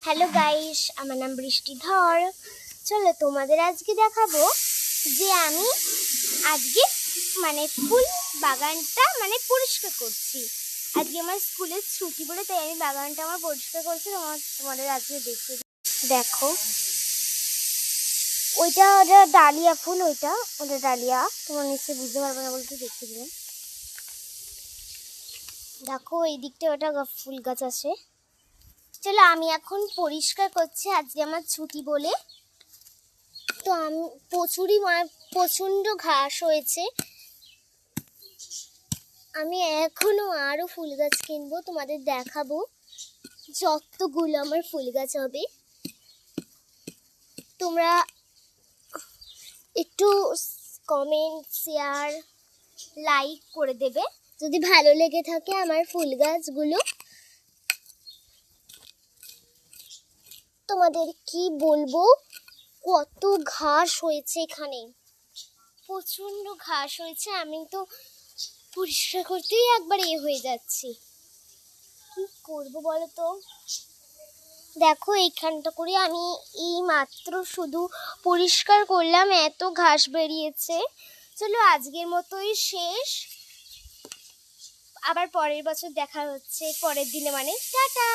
Hello guys, আমার নাম বৃষ্টিধর। চলো তোমাদের আজকে দেখাবো যে আমি আজকে ফুল বাগানটা পরিষ্কার করছি। আজকে আমার স্কুলের ছুটি বলে তাই আমি বাগানটা আমার পরিষ্কার করছি। তোমাদের আজকে দেখো ওইটা ডালিয়া ফুল, ওটা ডালিয়া, তোমরা নিশ্চয়ই বুঝতে পারবে না বলতে দেখিয়ে দিলাম। দেখো এই দিকটা ওটা ফুল গাছ আছে। চলো আমি এখন পরিষ্কার করছি, আজকে আমার ছুটি বলে। তো আমি প্রচণ্ড ঘাস হয়েছে। আমি এখনো আরো ফুল গাছ কিনবো, তোমাদের দেখাবো যতগুলো আমার ফুল গাছ হবে। তোমরা একটু কমেন্ট, শেয়ার, লাইক করে দেবে যদি ভালো লেগে থাকে আমার ফুল গাছগুলো। তোমাদের কি বলবো, কত ঘাস হয়েছে এখানে, প্রচন্ড ঘাস হয়েছে। আমি তো পরিষ্কার করতেই একবার হয়ে যাচ্ছি, কি করবো বলো তো। দেখো এইখানটা করে আমি এই মাত্র শুধু পরিষ্কার করলাম, এত ঘাস বেরিয়েছে। চলো আজকের মতোই শেষ, আবার পরের বছর দেখা হচ্ছে, পরের দিনে, টাটা।